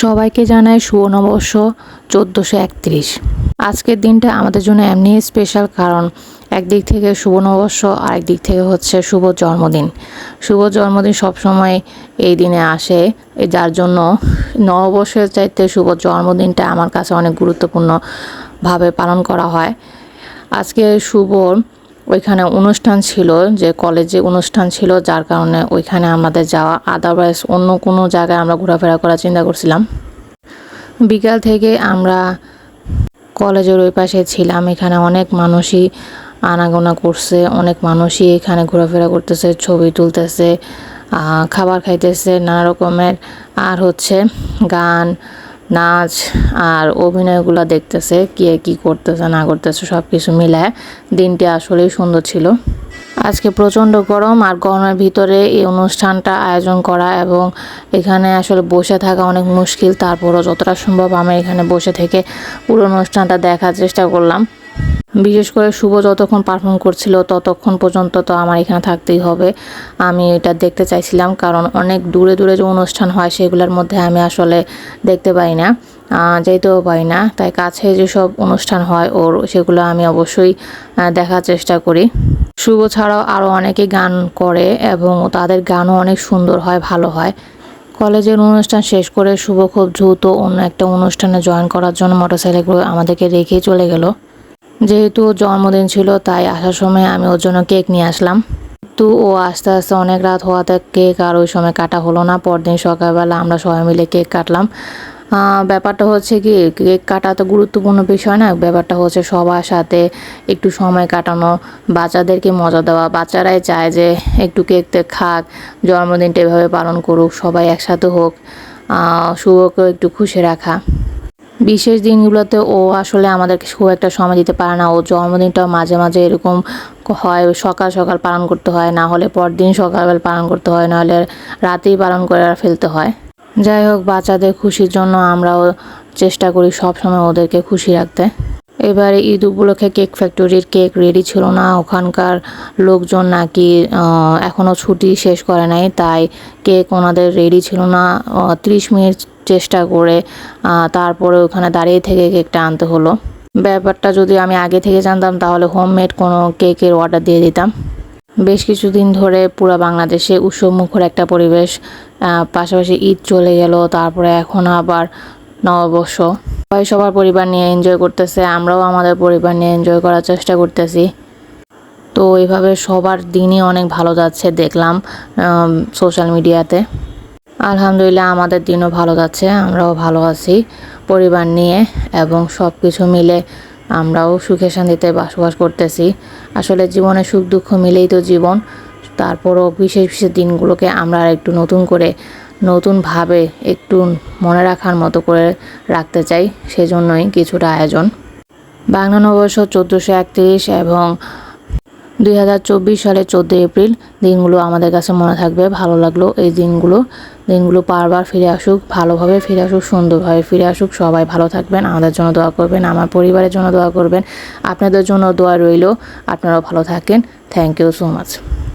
সবাইকে জানাই শুভ নববর্ষ 1431। আজকের দিনটা আমাদের জন্য এমনি স্পেশাল, কারণ একদিক থেকে শুভ নববর্ষ আর একদিক থেকে হচ্ছে শুভ জন্মদিন। শুভ জন্মদিন সবসময় এই দিনে আসে, যার জন্য নববর্ষের চাইতে শুভ জন্মদিনটা আমার কাছে অনেক গুরুত্বপূর্ণভাবে পালন করা হয়। আজকে শুভ ওইখানে অনুষ্ঠান ছিল, যে কলেজে অনুষ্ঠান ছিল, যার কারণে ওইখানে আমাদের যাওয়া। আদারওয়াইজ অন্য কোনো জায়গায় আমরা ঘোরাফেরা করার চিন্তা করছিলাম। বিকাল থেকে আমরা কলেজের ওই পাশে ছিলাম। এখানে অনেক মানুষই আনাগোনা করছে, অনেক মানুষই এখানে ঘোরাফেরা করতেছে, ছবি তুলতেছে, খাবার খাইতেছে নানা রকমের, আর হচ্ছে গান, নাচ আর অভিনয়গুলো দেখতেছে, কে কী করতেছে না করতেছে সব কিছু মিলায় দিনটি আসলেই সুন্দর ছিল। আজকে প্রচণ্ড গরম, আর গরমের ভিতরে এই অনুষ্ঠানটা আয়োজন করা এবং এখানে আসলে বসে থাকা অনেক মুশকিল। তারপরও যতটা সম্ভব আমি এখানে বসে থেকে পুরো অনুষ্ঠানটা দেখার চেষ্টা করলাম। বিশেষ করে শুভ যতক্ষণ পারফর্ম করছিল ততক্ষণ পর্যন্ত তো আমার এখানে থাকতেই হবে। আমি এটা দেখতে চাইছিলাম, কারণ অনেক দূরে দূরে যে অনুষ্ঠান হয় সেগুলোর মধ্যে আমি আসলে দেখতে পাই না, যেতেও পাই না। তাই কাছে যেসব অনুষ্ঠান হয় সেগুলো আমি অবশ্যই দেখার চেষ্টা করি। শুভ ছাড়াও আরও অনেকে গান করে এবং তাদের গানও অনেক সুন্দর হয়, ভালো হয়। কলেজের অনুষ্ঠান শেষ করে শুভ খুব দ্রুত অন্য একটা অনুষ্ঠানে জয়েন করার জন্য মোটরসাইকেল আমাদেরকে রেখেই চলে গেল। যেহেতু জন্মদিন ছিল তাই আসার সময় আমি ওর জন্য কেক নিয়ে আসলাম, কিন্তু ও আস্তে আস্তে অনেক রাত হওয়াতে কেক আর ওই সময় কাটা হলো না। পরদিন সকালবেলা আমরা সবাই মিলে কেক কাটলাম। ব্যাপারটা হচ্ছে কি, কেক কাটা তো গুরুত্বপূর্ণ বিষয় না, ব্যাপারটা হচ্ছে সবার সাথে একটু সময় কাটানো, বাচ্চাদেরকে মজা দেওয়া। বাচ্চারাই চায় যে একটু কেক খাক, জন্মদিনটা এভাবে পালন করুক, সবাই একসাথে হোক, শুভকেও একটু খুশি রাখা। বিশেষ দিনগুলোতে ও আসলে আমাদেরকে খুব একটা সময় দিতে পারে না। ও জন্মদিনটাও মাঝে মাঝে এরকম হয়, সকাল সকাল পালন করতে হয়, না হলে পরদিন সকালবেলা পালন করতে হয়, নাহলে রাতেই পালন করে ফেলতে হয়। যাই হোক, বাচ্চাদের খুশির জন্য আমরাও চেষ্টা করি সবসময় ওদেরকে খুশি রাখতে। এবারে ঈদ উপলক্ষে কেক ফ্যাক্টরির কেক রেডি ছিল না। ওখানকার লোকজন নাকি এখনও ছুটি শেষ করে নাই, তাই কেক ওনাদের রেডি ছিল না। 30 মিনিট চেষ্টা করে তারপরে ওখানে দাঁড়িয়ে থেকে কেকটা আনতে হলো। ব্যাপারটা যদি আমি আগে থেকে জানতাম তাহলে হোমমেড কোনো কেকের অর্ডার দিয়ে দিতাম। বেশ কিছুদিন ধরে পুরো বাংলাদেশে উৎসবমুখর একটা পরিবেশ, পাশাপাশি ঈদ চলে গেল, তারপরে এখন আবার নববর্ষ। সবাই সবার পরিবার নিয়ে এনজয় করতেছে, আমরাও আমাদের পরিবার নিয়ে এনজয় করার চেষ্টা করতেছি। তো এইভাবে সবার দিনই অনেক ভালো যাচ্ছে দেখলাম সোশ্যাল মিডিয়াতে। আলহামদুলিল্লাহ আমাদের দিনও ভালো যাচ্ছে, আমরাও ভালো আছি পরিবার নিয়ে, এবং সব কিছু মিলে আমরাও সুখে শান্তিতে বসবাস করতেছি। আসলে জীবনে সুখ দুঃখ মিলেই তো জীবন। তারপরও বিশেষ বিশেষ দিনগুলোকে আমরা একটু নতুন করে নতুনভাবে একটু মনে রাখার মতো করে রাখতে চাই, সেজন্যই কিছুটা আয়োজন। বাংলা নববর্ষ 1431 এবং 2024 সালের 14 এপ্রিল দিনগুলো আমাদের কাছে মনে থাকবে। ভালো লাগলো এই দিনগুলো বারবার ফিরে আসুক, ভালোভাবে ফিরে আসুক, সুন্দরভাবে ফিরে আসুক। সবাই ভালো থাকবেন, আমাদের জন্য দোয়া করবেন, আমার পরিবারের জন্য দোয়া করবেন, আপনাদের জন্য দোয়া রইল। আপনারাও ভালো থাকেন। Thank you so much.